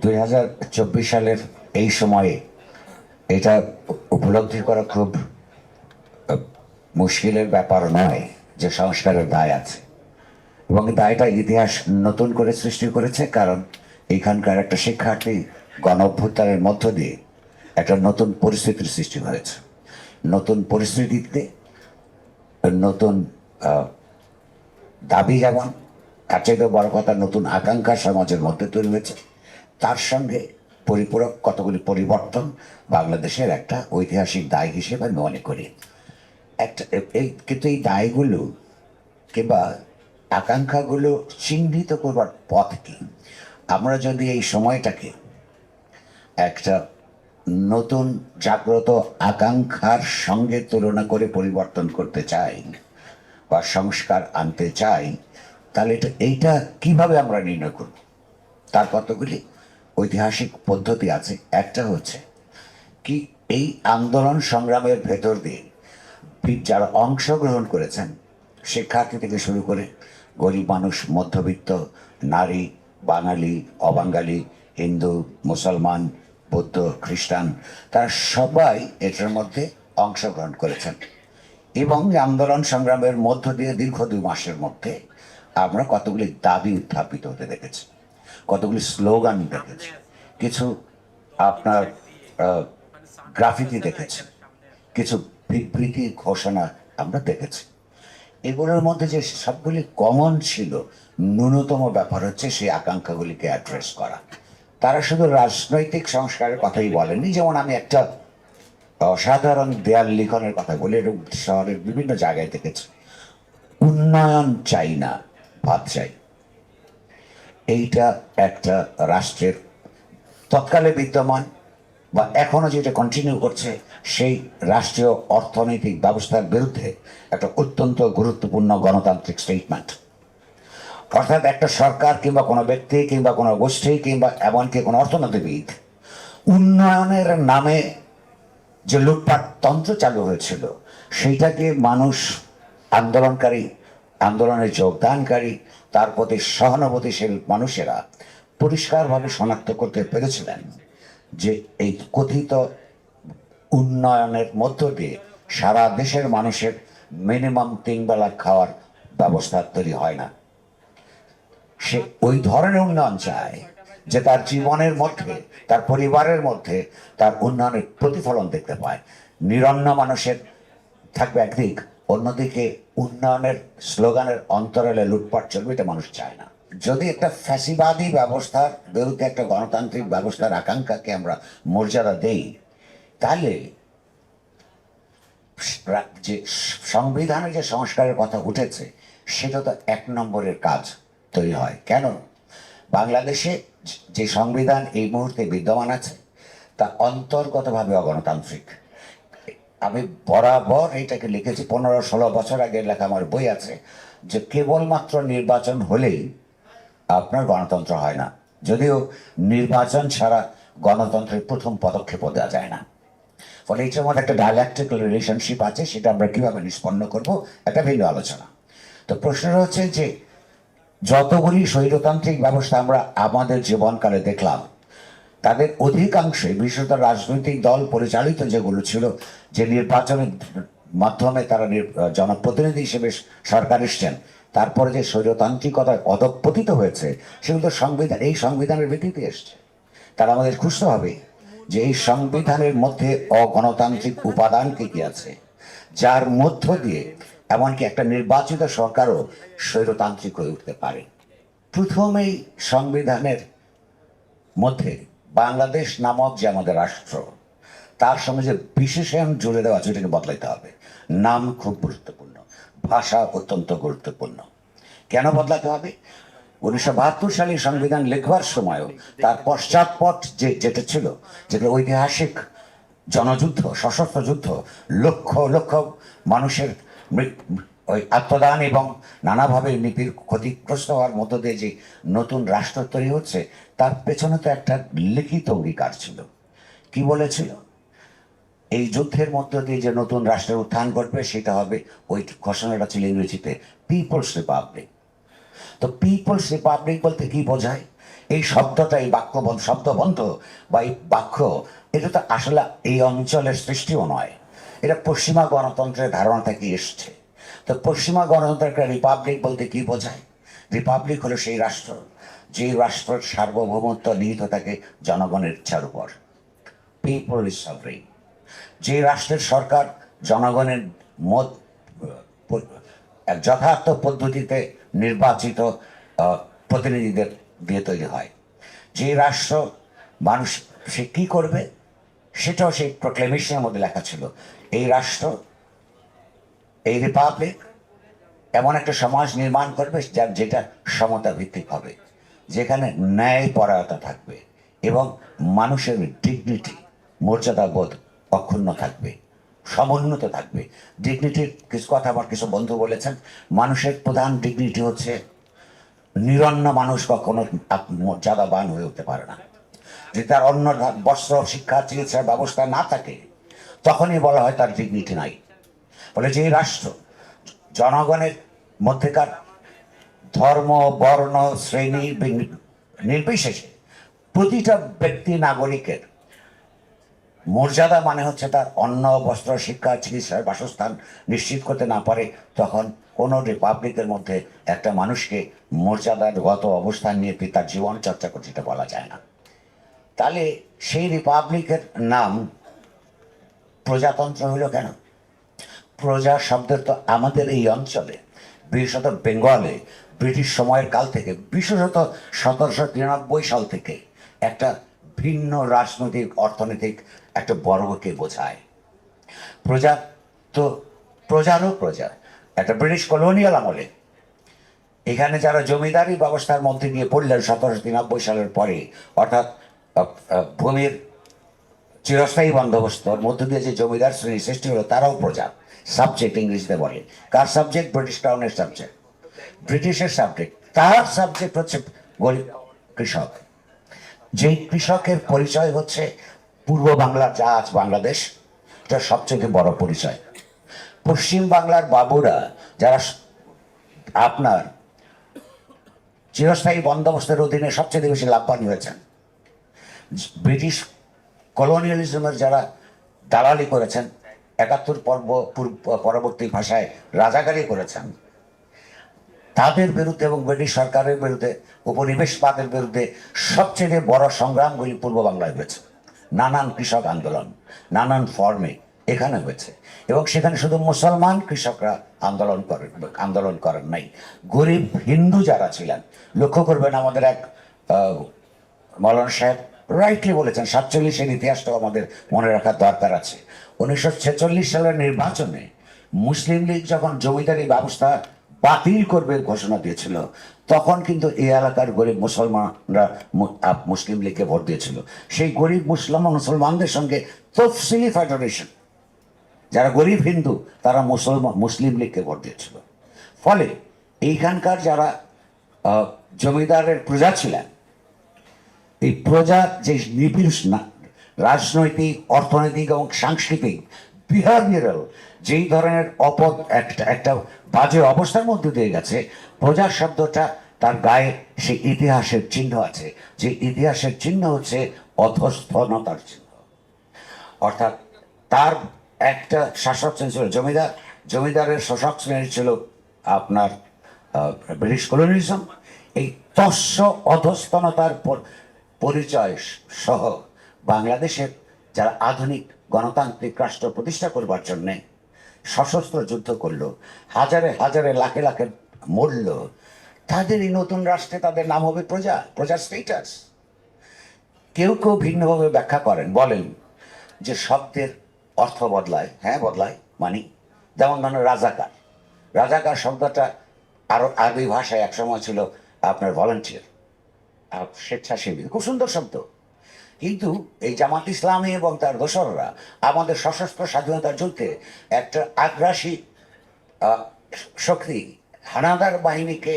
2024 সালের এই সময়ে এটা উপলব্ধি করা খুব মুশকিলের ব্যাপার নয় যে সংস্কারের দায় আছে, এবং দায়টা ইতিহাস নতুন করে সৃষ্টি করেছে। কারণ এখানকার একটা শিক্ষার্থী গণ অভ্যুত্থানের মধ্য দিয়ে একটা নতুন পরিস্থিতির সৃষ্টি হয়েছে। নতুন পরিস্থিতিতে নতুন দাবি, যেমন তার চাইতে বড় কথা নতুন আকাঙ্ক্ষা সমাজের মধ্যে তৈরি হয়েছে। তার সঙ্গে পরিপূরক কতগুলি পরিবর্তন বাংলাদেশের একটা ঐতিহাসিক দায় হিসেবে আমি মনে করি। কিন্তু এই দায়গুলো কিংবা আকাঙ্ক্ষাগুলো চিহ্নিত করবার পথ কি? আমরা যদি এই সময়টাকে একটা নতুন জাগ্রত আকাঙ্ক্ষার সঙ্গে তুলনা করে পরিবর্তন করতে চাই বা সংস্কার আনতে চাই, তাহলে এইটা কিভাবে আমরা নির্ণয় করব? তার কতগুলি ঐতিহাসিক পদ্ধতি আছে। একটা হচ্ছে কি, এই আন্দোলন সংগ্রামের ভেতর দিয়ে যারা অংশগ্রহণ করেছেন, শিক্ষার্থী থেকে শুরু করে গরিব মানুষ, মধ্যবিত্ত, নারী, বাঙালি, অবাঙালি, হিন্দু, মুসলমান, বৌদ্ধ, খ্রিস্টান, তারা সবাই এটার মধ্যে অংশগ্রহণ করেছেন। এবং আন্দোলন সংগ্রামের মধ্য দিয়ে দীর্ঘ 2 মাসের মধ্যে আমরা কতগুলি দাবি উত্থাপিত হতে দেখেছি, কতগুলি স্লোগান দেখেছি, কিছু আপনার গ্রাফিতি দেখেছি, কিছু বিবৃতি ঘোষণা আমরা দেখেছি। এগুলোর মধ্যে যে সবগুলি কমন ছিল, ন্যূনতম ব্যাপার হচ্ছে সেই আকাঙ্ক্ষাগুলিকে অ্যাড্রেস করা। তারা শুধু রাজনৈতিক সংস্কারের কথাই বলেনি। যেমন আমি একটা অসাধারণ দেয়াল লিখনের কথা বলি, এবং শহরের বিভিন্ন জায়গায় দেখেছি, উন্নয়ন চাই না, ভাত চাই। এইটা একটা রাষ্ট্রের তৎকালে বিদ্যমান বা এখনো যেটা কন্টিনিউ করছে সেই রাষ্ট্রীয় অর্থনৈতিক ব্যবস্থার বিরুদ্ধে একটা অত্যন্ত গুরুত্বপূর্ণ গণতান্ত্রিক স্টেটমেন্ট। অর্থাৎ একটা সরকার কিংবা কোনো ব্যক্তি কিংবা কোনো গোষ্ঠী কিংবা এমনকি কোনো অর্থনীতিবিদ উন্নয়নের নামে যে লুটপাট তন্ত্র চালু হয়েছিল, সেইটাকে মানুষ, আন্দোলনকারী, আন্দোলনে যোগদানকারী, তার প্রতি সহানুভূতিশীল মানুষেরা পরিষ্কারভাবে শনাক্ত করতে পেরেছিলেন যে এই কথিত উন্নয়নের মধ্য দিয়ে সারা দেশের মানুষের মিনিমাম 3 বেলা খাওয়ার ব্যবস্থা তৈরি হয় না। সে ওই ধরনের উন্নয়ন চায় যে তার জীবনের মধ্যে, তার পরিবারের মধ্যে তার উন্নয়নের প্রতিফলন দেখতে পায়। নিরন্ন মানুষের থাকবে একদিক, অন্যদিকে উন্নয়নের স্লোগানের অন্তরালে লুটপাট চলবে, এটা মানুষ চায় না। যদি একটা ফ্যাসিবাদী ব্যবস্থার বিরুদ্ধে একটা গণতান্ত্রিক ব্যবস্থার আকাঙ্ক্ষাকে আমরা মর্যাদা দেই, তাহলে যে সংবিধানের যে সংস্কারের কথা উঠেছে, সেটা তো 1 নম্বরের কাজ তৈরি হয়। কেন? বাংলাদেশে যে সংবিধান এই মুহূর্তে বিদ্যমান আছে তা অন্তর্গতভাবে অগণতান্ত্রিক। আমি বরাবর এটাকে লিখেছি, 15-16 বছর আগের লেখা আমার বই আছে, যে কেবলমাত্র নির্বাচন হলেই আপনার গণতন্ত্র হয় না। যদিও নির্বাচন ছাড়া গণতন্ত্রের প্রথম পদক্ষেপও দেওয়া যায় না। ফলে এটার মধ্যে একটা ডায়ালেকট্রিক্যাল রিলেশনশিপ আছে, সেটা আমরা কিভাবে নিষ্পন্ন করব, একটা ভিন্ন আলোচনা। তো প্রশ্নটা হচ্ছে যে যতগুলি স্বৈরতান্ত্রিক ব্যবস্থা আমরা আমাদের জীবনকালে দেখলাম, তাদের অধিকাংশই, বিশেষত রাজনৈতিক দল পরিচালিত যেগুলো ছিল, যে নির্বাচনের মাধ্যমে তারা জনপ্রতিনিধি হিসেবে সরকার এসছেন, তারপরে যে স্বৈরতান্ত্রিকতায় অধঃপতিত হয়েছে, সেগুলো সংবিধান, এই সংবিধানের ভিত্তিতে এসছে। তারা আমাদের খুঁজতে হবে যে এই সংবিধানের মধ্যে অগণতান্ত্রিক উপাদান কি কি আছে, যার মধ্য দিয়ে এমনকি একটা নির্বাচিত সরকারও স্বৈরতান্ত্রিক হয়ে উঠতে পারে। প্রথমেই সংবিধানের মধ্যে বাংলাদেশ নামক যে আমাদের রাষ্ট্র, তার সঙ্গে যে বিশেষণ জুড়ে দেওয়া আছে, এটাকে বদলাইতে হবে। নাম খুব গুরুত্বপূর্ণ, ভাষা অত্যন্ত গুরুত্বপূর্ণ। কেন বদলাতে হবে? 1972 সালে সংবিধান লিখবার সময়ও তার পশ্চাৎপট যেটা ছিল, যেটা ঐতিহাসিক জনযুদ্ধ, সশস্ত্র যুদ্ধ, লক্ষ লক্ষ মানুষের ওই আত্মদান এবং নানাভাবে নীতির ক্ষতিগ্রস্ত হওয়ার মধ্য দিয়ে যে নতুন রাষ্ট্র তৈরি হচ্ছে, তার পেছনে তো একটা লিখিত অঙ্গীকার ছিল। কি বলেছিল? এই যুদ্ধের মধ্য দিয়ে যে নতুন রাষ্ট্রের উত্থান ঘটবে, সেটা হবে, ওই ঘোষণাটা ছিল ইংরেজিতে পিপলস রিপাবলিক। তো পিপলস রিপাবলিক বলতে কি বোঝায়? এই শব্দটা, এই শব্দবন্ধ বা এই বাক্য, এটা তো আসলে এই অঞ্চলের সৃষ্টিও নয়, এটা পশ্চিমা গণতন্ত্রের ধারণা থেকে এসছে। তো পশ্চিমা গণতন্ত্রের একটা রিপাবলিক বলতে কি বোঝায়? রিপাবলিক হলো সেই রাষ্ট্র, যে রাষ্ট্রের সার্বভৌমত্ব নিহিত থাকে জনগণের ইচ্ছার উপর। People is sovereign. যে রাষ্ট্রের সরকার জনগণের মত এক যথার্থ পদ্ধতিতে নির্বাচিত প্রতিনিধিদের দিয়ে তৈরি হয়। যে রাষ্ট্র মানুষ সে কী করবে সেটাও সেই প্রোক্লেমেশনের মধ্যে লেখা ছিল। এই রাষ্ট্র, এই রিপাবলিক এমন একটা সমাজ নির্মাণ করবে যেটা সমতা ভিত্তিক হবে, যেখানে ন্যায়পরায়ণতা থাকবে এবং মানুষের ডিগনিটি, মর্যাদাবোধ অক্ষুণ্ণ থাকবে, সমুন্নত থাকবে। ডিগনিটির কিছু কথা আমার কিছু বন্ধু বলেছেন, মানুষের প্রধান ডিগনিটি হচ্ছে নিরন্ন মানুষ কখনো মর্যাদাবান হয়ে উঠতে পারে না। যদি তার অন্য বস্ত্র, শিক্ষা, চিকিৎসার ব্যবস্থা না থাকে তখনই বলা হয় তার ডিগনিটি নাই। ফলে যে রাষ্ট্র জনগণের মধ্যেকার ধর্ম, বর্ণ, শ্রেণী নির্বিশেষে প্রতিটা ব্যক্তি, নাগরিকের মর্যাদা মানে হচ্ছে তার অন্ন, বস্ত্র, শিক্ষা, চিকিৎসার বাসস্থান নিশ্চিত করতে না পারে, তখন কোনো রিপাবলিকের মধ্যে একটা মানুষকে মর্যাদাগত অবস্থান নিয়ে তার জীবন চর্চা করছে এটা বলা যায় না। তাহলে সেই রিপাবলিকের নাম প্রজাতন্ত্র হলো কেন? প্রজা শব্দের তো আমাদের এই অঞ্চলে, বিশেষত বেঙ্গলে ব্রিটিশ সময়ের কাল থেকে, বিশেষত 1793 সাল থেকে একটা ভিন্ন রাজনৈতিক অর্থনৈতিক একটা বর্গকে বোঝায়। প্রজা তো প্রজারও প্রজা। একটা ব্রিটিশ কলোনিয়াল আমলে এখানে যারা জমিদারি ব্যবস্থার মধ্যে গিয়ে পড়লেন 1793 সালের পরে, অর্থাৎ ভূমির চিরস্থায়ী বন্দোবস্তর মধ্য দিয়ে যে জমিদার শ্রেণী সৃষ্টি হলো তারাও প্রজা, সাবজেক্ট ইংরেজিতে বলে। কার সাবজেক্ট? ব্রিটিশ ক্রাউনের সাবজেক্ট, ব্রিটিশের সাবজেক্ট। তার সাবজেক্ট হচ্ছে গরিব কৃষক। যেই কৃষকের পরিচয় হচ্ছে পূর্ব বাংলার, যা আজ বাংলাদেশ, এটা সবচেয়ে বড় পরিচয়। পশ্চিম বাংলার বাবুরা যারা আপনার চিরস্থায়ী বন্দোবস্তের অধীনে সবচেয়ে বেশি লাভবান হয়েছেন, ব্রিটিশ কলোনিয়ালিজমের যারা দালালি করেছেন, 71 পরবর্তী ভাষায় রাজাকারি করেছেন, তাদের বিরুদ্ধে এবং ব্রিটিশ সরকারের বিরুদ্ধে, উপনিবেশবাদের বিরুদ্ধে সবচেয়ে বড় সংগ্রামগুলি পূর্ব বাংলায় হয়েছে। নানান কৃষক আন্দোলন নানান ফর্মে এখানে হয়েছে, এবং সেখানে শুধু মুসলমান কৃষকরা আন্দোলন করেন নাই, গরিব হিন্দু যারা ছিলেন। লক্ষ্য করবেন, আমাদের এক মৌলানা সাহেব রাইটলি বলেছেন, 47-এর ইতিহাসটাও আমাদের মনে রাখার দরকার আছে। 1946 সালের নির্বাচনে মুসলিম লীগ যখন জমিদারি ব্যবস্থা বাতিল করবে ঘোষণা দিয়েছিল, তখন কিন্তু এই এলাকার গরিব মুসলমানরা মুসলিম লীগকে ভোট দিয়েছিল। সেই গরিব মুসলমানদের সঙ্গে তফসিলি ফেডারেশন, যারা গরিব হিন্দু, তারা মুসলিম লীগকে ভোট দিয়েছিল। ফলে এইখানকার যারা জমিদারের প্রজা ছিলেন, এই প্রজার যে নিবিড় রাজনৈতিক, অর্থনৈতিক এবং সাংস্কৃতিক বিহেভিয়ারাল যেই ধরনের একটা বাজে অবস্থার মধ্যে দিয়ে গেছে, প্রজা শব্দটা তার গায়ে সেই ইতিহাসের চিহ্ন আছে, যে ইতিহাসের চিহ্ন হচ্ছে অধস্থনতার চিহ্ন। অর্থাৎ তার একটা শাসক শ্রেণী ছিল জমিদার, জমিদারের শাসক শ্রেণী ছিল আপনার ব্রিটিশ কলোনিয়ালিজম। এই তস্য অধস্তনতার পরিচয় সহ বাংলাদেশের যারা আধুনিক গণতান্ত্রিক রাষ্ট্র প্রতিষ্ঠা করবার জন্যে সশস্ত্র যুদ্ধ করলো, হাজারে হাজারে লাখে লাখে মরল, তাদের এই নতুন রাষ্ট্রে তাদের নাম হবে প্রজা, প্রজার স্টেটাস। কেউ কেউ ভিন্নভাবে ব্যাখ্যা করেন, বলেন যে শব্দের অর্থ বদলায়। হ্যাঁ, বদলায়। মানে যেমন ধরেন রাজাকার, রাজাকার শব্দটা আরো আরবি ভাষায় একসময় ছিল আপনার ভলান্টিয়ার, স্বেচ্ছাসেবী, খুব সুন্দর শব্দ। কিন্তু এই জামাত ইসলামী এবং তার দোসররা আমাদের সশস্ত্র স্বাধীনতার যুদ্ধে একটা আগ্রাসী শক্তি, হানাদার বাহিনীকে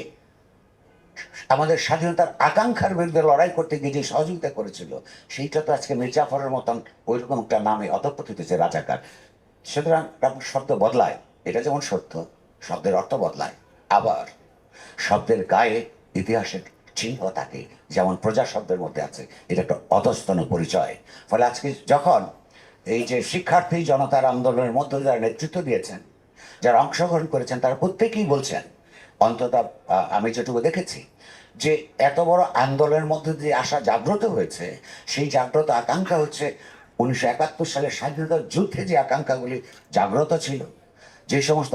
আমাদের স্বাধীনতার আকাঙ্ক্ষার বিরুদ্ধে লড়াই করতে গিয়ে যে সহযোগিতা করেছিল, সেইটা তো আজকে মির্জাফরের মতন ওইরকম একটা নামে অধঃপতিত হয়েছে, রাজাকার। সুতরাং শব্দ বদলায়, এটা যেমন সত্য, শব্দের অর্থ বদলায়, আবার শব্দের গায়ে ইতিহাসের চিহ্ন থাকে, যেমন প্রজা শব্দের মধ্যে আছে, এটা একটা অধস্তন পরিচয়। ফলে আজকে যখন এই যে শিক্ষার্থী জনতার আন্দোলনের মধ্যে যারা নেতৃত্ব দিয়েছেন, যারা অংশগ্রহণ করেছেন, তারা প্রত্যেকেই বলছেন, অন্তত আমি যেটুকু দেখেছি, যে এত বড় আন্দোলনের মধ্যে দিয়ে আসা জাগ্রত হয়েছে, সেই জাগ্রত আকাঙ্ক্ষা হচ্ছে 1971 সালের স্বাধীনতার যুদ্ধে যে আকাঙ্ক্ষাগুলি জাগ্রত ছিল, যে সমস্ত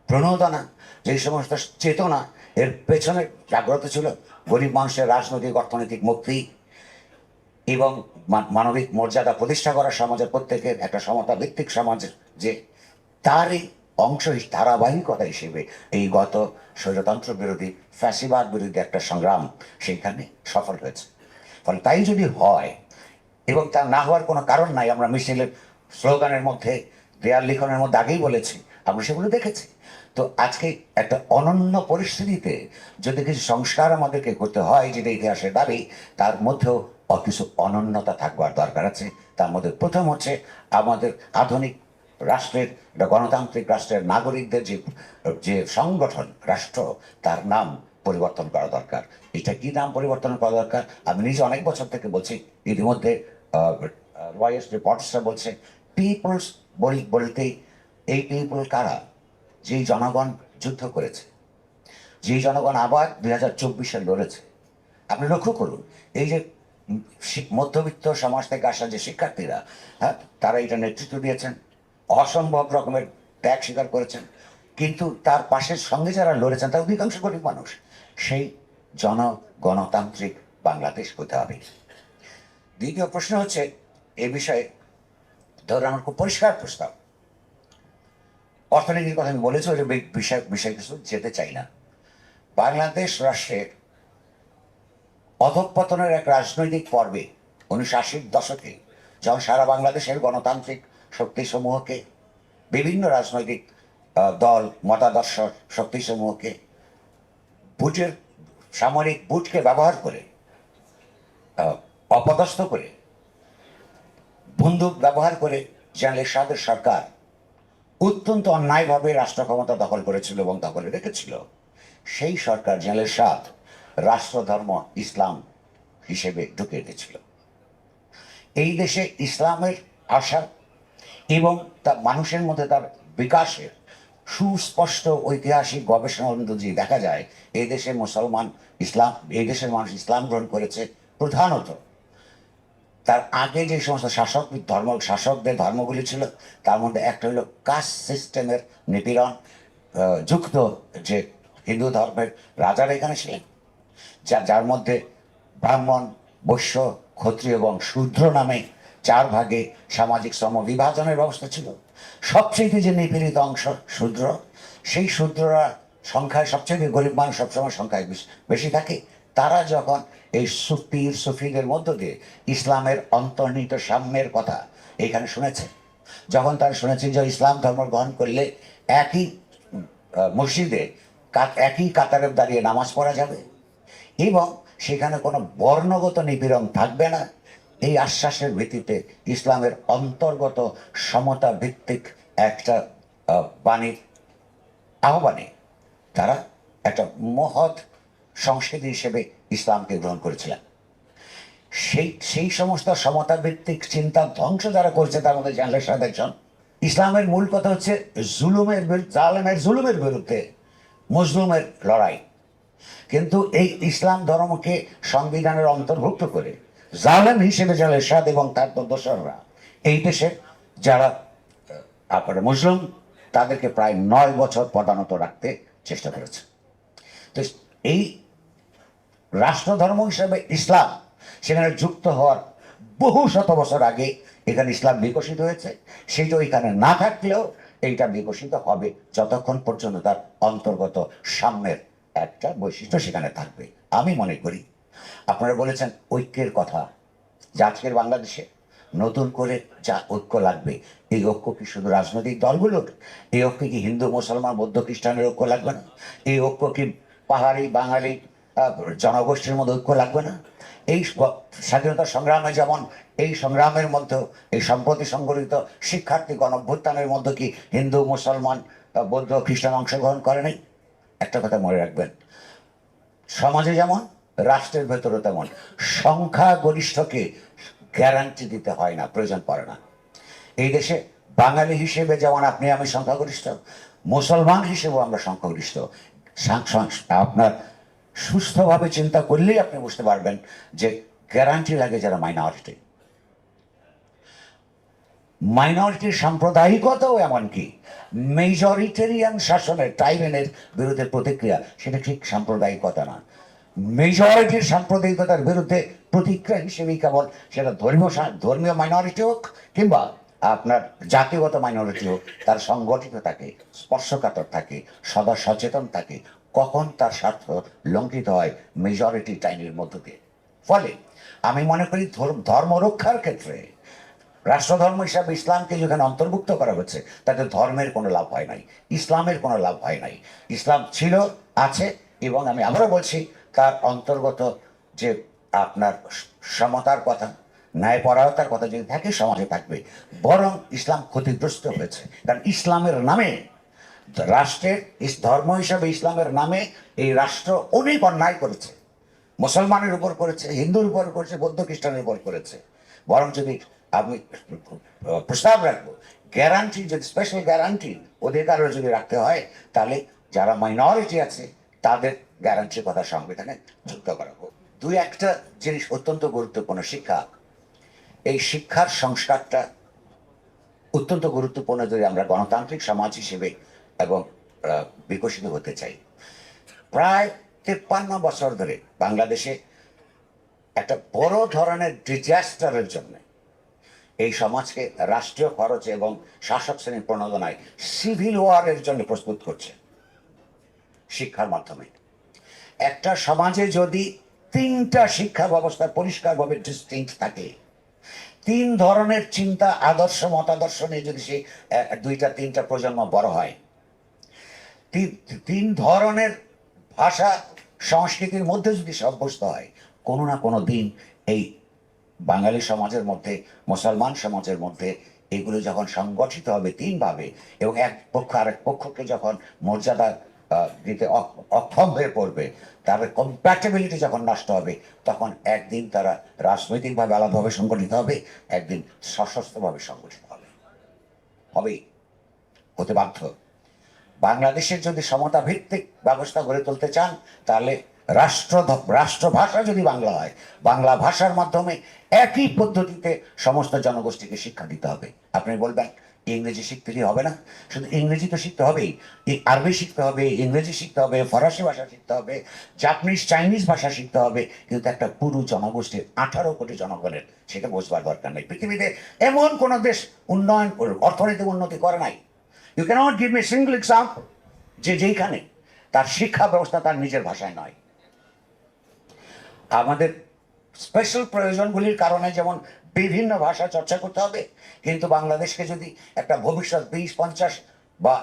প্রণোদনা, যে সমস্ত চেতনা এর পেছনে জাগ্রত ছিল, গরিব মানুষের রাজনৈতিক অর্থনৈতিক মুক্তি এবং মানবিক মর্যাদা প্রতিষ্ঠা করা, সমাজের প্রত্যেকের একটা সমতা ভিত্তিক সমাজ, যে তারই অংশ ধারাবাহিকতা হিসেবে এই গত স্বৈরতন্ত্র বিরোধী ফ্যাসিবাদ বিরোধী একটা সংগ্রাম সেইখানে সফল হয়েছে। ফলে তাই যদি হয়, এবং তা না হওয়ার কোনো কারণ নাই, আমরা মিছিলের স্লোগানের মধ্যে, দেয়াল লিখনের মধ্যে আগেই বলেছি, আমরা সেগুলো দেখেছি। তো আজকে একটা অনন্য পরিস্থিতিতে যদি কিছু সংস্কার আমাদেরকে করতে হয়, যেটা ইতিহাসের দাবি, তার মধ্যেও কিছু অনন্যতা থাকবার দরকার আছে। তার মধ্যে প্রথম হচ্ছে আমাদের আধুনিক রাষ্ট্রের, গণতান্ত্রিক রাষ্ট্রের নাগরিকদের যে যে সংগঠন রাষ্ট্র, তার নাম পরিবর্তন করা দরকার। এটা কি নাম পরিবর্তন করা দরকার? আমি নিজে অনেক বছর থেকে বলছি, ইতিমধ্যে রয়েস রিপোর্টসরা বলছে, পিপলস বলতেই এই পিপল কারা? যেই জনগণ যুদ্ধ করেছে, যেই জনগণ আবার 2024-এ লড়েছে। আপনি লক্ষ্য করুন, এই যে মধ্যবিত্ত সমাজ থেকে আসা যে শিক্ষার্থীরা, হ্যাঁ, তারা এটা নেতৃত্ব দিয়েছেন, অসম্ভব রকমের ত্যাগ স্বীকার করেছেন, কিন্তু তার পাশের সঙ্গে যারা লড়েছেন তার অধিকাংশ গরিব মানুষ। সেই গণতান্ত্রিক বাংলাদেশ হতে হবে। দ্বিতীয় প্রশ্ন হচ্ছে এ বিষয়ে, ধরুন আমার খুব পরিষ্কার প্রস্তাব, অর্থনীতির কথা আমি বলেছি, ওই বিষয় কিছু যেতে চাই না। বাংলাদেশ রাষ্ট্রের অধঃপতনের এক রাজনৈতিক পর্বে 1980-র দশকে, যখন সারা বাংলাদেশের গণতান্ত্রিক শক্তিসমূহকে, বিভিন্ন রাজনৈতিক দল, মতাদর্শ শক্তিসমূহকে বুটের, সামরিক বুটকে ব্যবহার করে, অপদস্থ করে, বন্দুক ব্যবহার করে জেনারেল এরশাদের সরকার অত্যন্ত অন্যায়ভাবে রাষ্ট্র ক্ষমতা দখল করেছিল এবং দখলে রেখেছিল। সেই সরকার জেনারেল এরশাদ রাষ্ট্রধর্ম ইসলাম হিসেবে ঢুকিয়ে দিয়েছিল। এই দেশে ইসলামের আশা এবং তা মানুষের মধ্যে তার বিকাশের সুস্পষ্ট ঐতিহাসিক গবেষণা অনুযায়ী দেখা যায়, এই দেশে মুসলমান ইসলাম, এই দেশের মানুষ ইসলাম গ্রহণ করেছে প্রধানত। তার আগে যে সমস্ত শাসকদের ধর্মগুলি ছিল, তার মধ্যে একটা হলো কাস্ট সিস্টেমের নিপীড়ন যুক্ত, যে হিন্দু ধর্মের রাজারা এখানে ছিলেন, যার মধ্যে ব্রাহ্মণ, বৈশ্য, ক্ষত্রিয় এবং শূদ্র নামে 4 ভাগে সামাজিক শ্রম বিভাজনের ব্যবস্থা ছিল। সবচেয়ে যে নিপীড়িত অংশ শূদ্র, সেই শূদ্ররা সংখ্যায় সবচেয়ে গরিব মানুষ সবসময় সংখ্যায় বেশি থাকে। তারা যখন এই সুফিদের মধ্য দিয়ে ইসলামের অন্তর্নিহিত সাম্যের কথা এইখানে শুনেছে, যখন তারা শুনেছে যে ইসলাম ধর্ম গ্রহণ করলে একই মসজিদে একই কাতারে দাঁড়িয়ে নামাজ পড়া যাবে এবং সেখানে কোনো বর্ণগত নিপীড়ন থাকবে না, এই আশ্বাসের ভিত্তিতে ইসলামের অন্তর্গত সমতা ভিত্তিক একটা বাণীর আহ্বানে তারা একটা মহৎ সংস্কৃতি হিসেবে ইসলামকে গ্রহণ করেছিলেন। সেই সমস্ত সমতা ভিত্তিক চিন্তা ধ্বংস যারা করছে, তার মধ্যে জেনারেল এরশাদ একজন। ইসলামের মূল কথা হচ্ছে জুলুমের বিরুদ্ধে মজলুমের লড়াই, কিন্তু এই ইসলাম ধর্মকে সংবিধানের অন্তর্ভুক্ত করে জালেম হিসেবে জেনারেল এরশাদ এবং তার দোসররা এই দেশের যারা আপনার মুসলিম, তাদেরকে প্রায় 9 বছর পদানত রাখতে চেষ্টা করেছে। তো এই রাষ্ট্রধর্ম হিসেবে ইসলাম সেখানে যুক্ত হওয়ার বহু শত বছর আগে এখানে ইসলাম বিকশিত হয়েছে। সেইটা এখানে না থাকলেও এইটা বিকশিত হবে যতক্ষণ পর্যন্ত তার অন্তর্গত সাম্যের একটা বৈশিষ্ট্য সেখানে থাকবে। আমি মনে করি, আপনারা বলেছেন ঐক্যের কথা, যে আজকের বাংলাদেশে নতুন করে যা ঐক্য লাগবে, এই ঐক্য কি শুধু রাজনৈতিক দলগুলোর? এই ঐক্য কি হিন্দু, মুসলমান, বৌদ্ধ, খ্রিস্টানের ঐক্য লাগবে না? এই ঐক্য কি পাহাড়ি, বাঙালি জনগোষ্ঠীর মধ্যে ঐক্য লাগবে না? এই স্বাধীনতা সংগ্রামে যেমন এই সংগ্রামের মধ্যে এই সম্প্রতি সংগঠিত শিক্ষার্থী গণঅভ্যুত্থানের মধ্যে কি হিন্দু, মুসলমান, বৌদ্ধ, খ্রিস্টান অংশগ্রহণ করে নাই? একটা কথা মনে রাখবেন, সমাজে যেমন রাষ্ট্রের ভেতরে তেমন সংখ্যাগরিষ্ঠকে গ্যারান্টি দিতে হয় না, প্রয়োজন পড়ে না। এই দেশে বাঙালি হিসেবে যেমন আপনি আমি সংখ্যাগরিষ্ঠ, মুসলমান হিসেবেও আমরা সংখ্যাগরিষ্ঠ। আপনার সুস্থভাবে চিন্তা করলেই আপনি বুঝতে পারবেন যে গ্যারান্টি লাগে যারা মাইনরিটি। মাইনরিটির সাম্প্রদায়িকতাও এমনকি মেজরিটেরিয়ান শাসনের টাইবেনের বিরুদ্ধে প্রতিক্রিয়া, সেটা ঠিক সাম্প্রদায়িকতা না। মেজরিটির সাম্প্রদায়িকতার বিরুদ্ধে প্রতিক্রিয়া হিসেবেই কেবল সেটা ধর্মীয় মাইনরিটি হোক কিংবা আপনার জাতিগত মাইনরিটি হোক, তার সংগঠিত থাকে, স্পর্শকাতর থাকে, সদা সচেতন থাকে কখন তার স্বার্থ লঙ্ঘিত হয় মেজরিটি টাইমের মধ্য দিয়ে। ফলে আমি মনে করি ধর্ম রক্ষার ক্ষেত্রে রাষ্ট্রধর্ম হিসাবে ইসলামকে যেখানে অন্তর্ভুক্ত করা হচ্ছে তাতে ধর্মের কোনো লাভ হয় নাই, ইসলামের কোনো লাভ হয় নাই। ইসলাম ছিল, আছে, এবং আমি আবারও বলছি তার অন্তর্গত যে আপনার সমতার কথা, ন্যায়পরায়ণতার কথা যদি থাকে সমাজে থাকবে। বরং ইসলাম ক্ষতিগ্রস্ত হয়েছে, কারণ ইসলামের নামে রাষ্ট্রের ধর্ম হিসাবে ইসলামের নামে এই রাষ্ট্র অনেক অন্যায় করেছে। মুসলমানের উপর করেছে, হিন্দুর উপর করেছে, বৌদ্ধ খ্রিস্টানের উপর করেছে। বরং যদি আমি প্রস্তাব রাখবো গ্যারান্টি, যদি স্পেশাল গ্যারান্টি অধিকারও যদি রাখতে হয় তাহলে যারা মাইনরিটি আছে তাদের গ্যারান্টির কথা সংবিধানে যুক্ত করা হোক। দুই একটা জিনিস অত্যন্ত গুরুত্বপূর্ণ। শিক্ষা, এই শিক্ষার সংস্কারটা অত্যন্ত গুরুত্বপূর্ণ যদি আমরা গণতান্ত্রিক সমাজ হিসেবে এবং বিকশিত হতে চাই। প্রায় 53 বছর ধরে বাংলাদেশে একটা বড় ধরনের ডিজাস্টারের জন্য এই সমাজকে রাষ্ট্রীয় খরচে এবং শাসক শ্রেণীর প্রণোদনায় সিভিল ওয়ারের জন্য প্রস্তুত করছে শিক্ষার মাধ্যমে। একটা সমাজে যদি 3টা শিক্ষা ব্যবস্থা পরিষ্কারভাবে ডিস্টিংক্ট থাকে, 3 ধরনের চিন্তা, আদর্শ, মতাদর্শ নিয়ে যদি সে 2-3টা প্রজন্ম বড় হয়, 3 ধরনের ভাষা সংস্কৃতির মধ্যে যদি অভ্যস্ত হয়, কোনো না কোনো দিন এই বাঙালি সমাজের মধ্যে, মুসলমান সমাজের মধ্যে এগুলো যখন সংগঠিত হবে 3 ভাবে এবং এক পক্ষ আরেক পক্ষকে যখন মর্যাদা দিতে অক্ষম হয়ে পড়বে, তাদের কম্প্যাটেবিলিটি যখন নষ্ট হবে, তখন একদিন তারা রাজনৈতিকভাবে আলাদাভাবে সংগঠিত হবে, একদিন সশস্ত্রভাবে সংগঠিত হবেই, হতে বাধ্য। বাংলাদেশের যদি সমতা ভিত্তিক ব্যবস্থা গড়ে তুলতে চান তাহলে রাষ্ট্রভাষা যদি বাংলা হয়, বাংলা ভাষার মাধ্যমে একই পদ্ধতিতে সমস্ত জনগোষ্ঠীকে শিক্ষা দিতে হবে। আপনি বলবেন ইংরেজি শিখতেই হবে না? শুধু ইংরেজি তো শিখতে হবেই, আরবি শিখতে হবে, ইংরেজি শিখতে হবে, ফরাসি ভাষা শিখতে হবে, জাপানিজ, চাইনিজ ভাষা শিখতে হবে, কিন্তু একটা পুরো জনগোষ্ঠীর 18 কোটি জনগণের সেটা বোঝবার দরকার নেই। পৃথিবীতে এমন কোনো দেশ উন্নয়ন, অর্থনৈতিক উন্নতি করে নাই। You can't give me single example যেইখানে তার শিক্ষা ব্যবস্থা তার নিজের ভাষায় নয়। আমাদের স্পেশাল প্রয়োজনগুলির কারণে যেমন বিভিন্ন ভাষা চর্চা করতে হবে, কিন্তু বাংলাদেশকে যদি একটা ভবিষ্যৎ 20-50 বা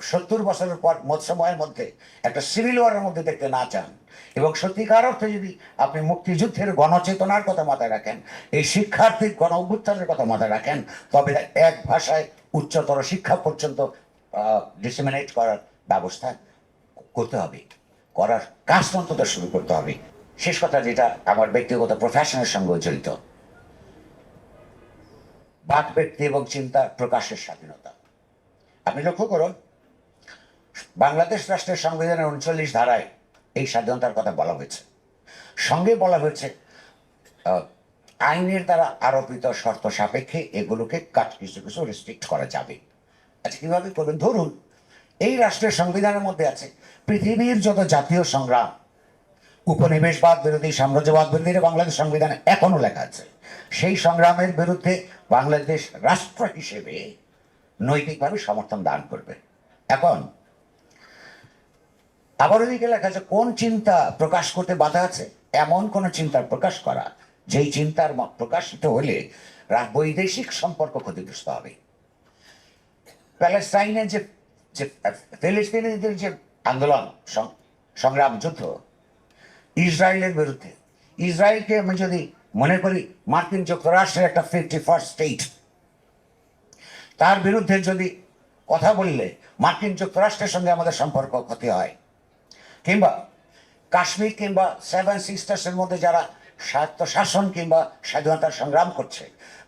70 বছরের পর সময়ের মধ্যে একটা সিভিল ওয়ারের মধ্যে দেখতে না চান এবং সত্যিকার অর্থে যদি আপনি মুক্তিযুদ্ধের গণচেতনার কথা মাথায় রাখেন, এই শিক্ষার্থীর গণ অভ্যুত্থানের কথা মাথায় রাখেন, তবে এক ভাষায় উচ্চতর শিক্ষা পর্যন্ত ডিসেমিনেট করার ব্যবস্থা করতে হবে, করার কাজ অন্তত শুরু করতে হবে। শেষ কথা, যেটা আমার ব্যক্তিগত প্রফেশনের সঙ্গে জড়িত, বাক ব্যক্তি এবং চিন্তা প্রকাশের স্বাধীনতা। আপনি লক্ষ্য করুন, বাংলাদেশ রাষ্ট্রের সংবিধানের 39 ধারায় এই স্বাধীনতার কথা বলা হয়েছে। সঙ্গে বলা হয়েছে আইনের দ্বারা আরোপিত শর্ত সাপেক্ষে এগুলোকে কিছু কিছু রেস্ট্রিক্ট করা যাবে। আচ্ছা, কিভাবে করবেন? ধরুন এই রাষ্ট্রের সংবিধানের মধ্যে আছে পৃথিবীর যত জাতীয় সংগ্রাম, উপনিবেশবাদ বিরোধী, সাম্রাজ্যবাদ বিরোধী, বাংলাদেশ সংবিধানে এখনো লেখা আছে। সেই সংগ্রামের বিরুদ্ধে বাংলাদেশ রাষ্ট্র হিসেবে নৈতিকভাবে সমর্থন দান করবে। এখন আবার ওদিকে লেখা আছে কোন চিন্তা প্রকাশ করতে বাধা আছে, এমন কোন চিন্তার প্রকাশ করা যেই চিন্তার প্রকাশিত হলে বৈদেশিক সম্পর্ক ক্ষতিগ্রস্ত হবে। প্যালেস্টাইনের যে ফিলিস্তিনিদের যে আন্দোলন, সংগ্রাম, যুদ্ধ ইসরায়েলের বিরুদ্ধে, ইসরায়েলকে আমি যদি মনে করি মার্কিন যুক্তরাষ্ট্রের একটা 51st স্টেট, তার বিরুদ্ধে যদি কথা বললে মার্কিন যুক্তরাষ্ট্রের সঙ্গে আমাদের সম্পর্ক ক্ষতি হয়, কিংবা কাশ্মীর কিংবা সেভেন সিস্টার্সের মধ্যে যারা স্বায়ত্তশাসন কিংবা স্বাধীনতার সংগ্রাম করছে,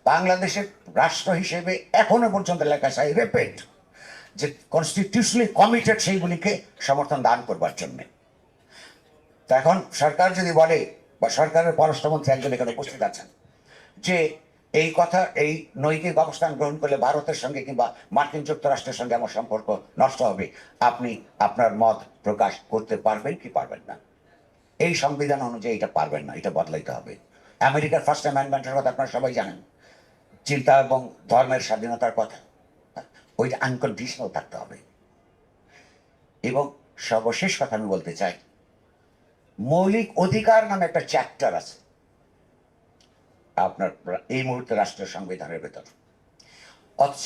বাংলাদেশের রাষ্ট্র হিসেবে এখনো পর্যন্ত লেখা আছে, রিপিট, যে কনস্টিটিউশনালি কমিটেড সেইগুলিকে সমর্থন দান করবার জন্য। তো এখন সরকার যদি বলে, বা সরকারের পররাষ্ট্রমন্ত্রী একজন এখানে উপস্থিত আছেন, যে এই কথা, এই নৈতিক অবস্থান গ্রহণ করলে ভারতের সঙ্গে কিংবা মার্কিন যুক্তরাষ্ট্রের সঙ্গে আমার সম্পর্ক নষ্ট হবে, আপনি আপনার মত প্রকাশ করতে পারবেন কি পারবেন না? এই সংবিধান অনুযায়ী এটা পারবেন না, এটা বদলাইতে হবে। আমেরিকার ফার্স্ট অ্যামেন্ডমেন্টের কথা আপনারা সবাই জানেন, চিন্তা এবং ধর্মের স্বাধীনতার কথা, ওইটা আনকন্ডিশনাল থাকতে হবে। এবং সর্বশেষ কথা আমি বলতে চাই, মৌলিক অধিকার নামে একটা চ্যাপ্টার আছে আপনার এই মুহূর্তে রাষ্ট্রের সংবিধানের ভেতর।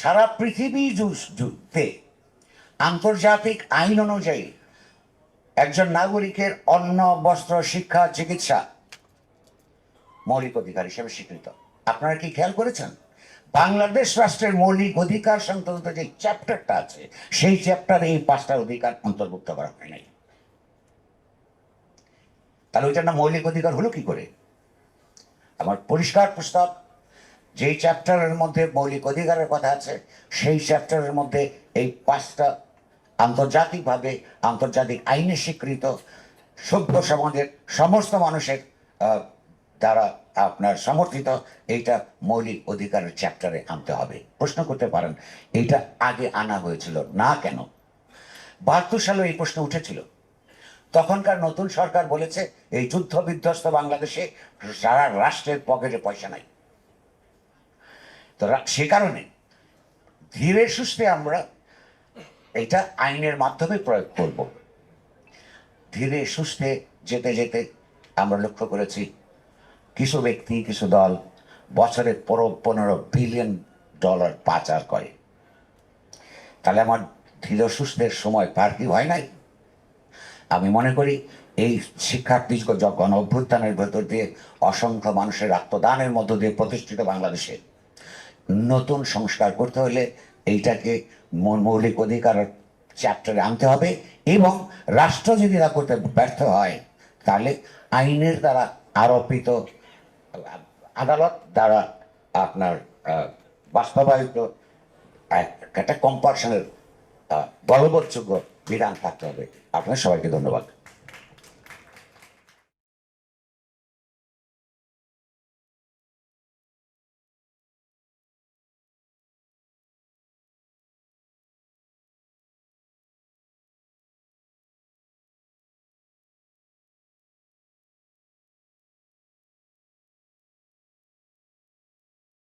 সারা পৃথিবী যুদ্ধে আন্তর্জাতিক আইন অনুযায়ী একজন নাগরিকের অন্ন, বস্ত্র, শিক্ষা, চিকিৎসা মৌলিক অধিকার হিসেবে স্বীকৃত। আপনারা কি খেয়াল করেছেন বাংলাদেশ রাষ্ট্রের মৌলিক অধিকার সংক্রান্ত যে চ্যাপ্টারটা আছে, সেই চ্যাপ্টারে এই 5টা অধিকার অন্তর্ভুক্ত করা হয় নাই? তাহলে ওইটার না মৌলিক অধিকার হলো কি করে? আমার পরিষ্কার প্রস্তাব, যেই চ্যাপ্টারের মধ্যে মৌলিক অধিকারের কথা আছে, সেই চ্যাপ্টারের মধ্যে এই 5টা আন্তর্জাতিকভাবে আন্তর্জাতিক আইনে স্বীকৃত সভ্য সমাজের সমস্ত মানুষের দ্বারা আপনার সমর্থিত এইটা মৌলিক অধিকারের চ্যাপ্টারে আনতে হবে। প্রশ্ন করতে পারেন এইটা আগে আনা হয়েছিল না কেন? 72 সালে এই প্রশ্ন উঠেছিল। তখনকার নতুন সরকার বলেছে এই যুদ্ধ বিধ্বস্ত বাংলাদেশে সারা রাষ্ট্রের পকেটে পয়সা নাই। তো সে কারণে ধীরে সুস্থে আমরা এটা আইনের মাধ্যমে প্রয়োগ করব। ধীরে সুস্থে যেতে যেতে আমরা লক্ষ্য করেছি কিছু ব্যক্তি, কিছু দল বছরে 15 বিলিয়ন ডলার পাচার করে। তাহলে আমার ধীরে সুস্থের সময় পার কি হয় নাই? আমি মনে করি এই শিক্ষার্থী গণ অভ্যুত্থানের ভেতর দিয়ে অসংখ্য মানুষের আত্মদানের মধ্য দিয়ে প্রতিষ্ঠিত বাংলাদেশে নতুন সংস্কার করতে হলে এইটাকে মৌলিক অধিকার চ্যাপ্টারে আনতে হবে। এবং রাষ্ট্র যদি তা করতে ব্যর্থ হয়, তাহলে আইনের দ্বারা আরোপিত, আদালত দ্বারা আপনার বাস্তবায়িত একটা কম্পালশনের বলবৎযোগ্য বিধান থাকতে হবে। আপনার সবাইকে ধন্যবাদ।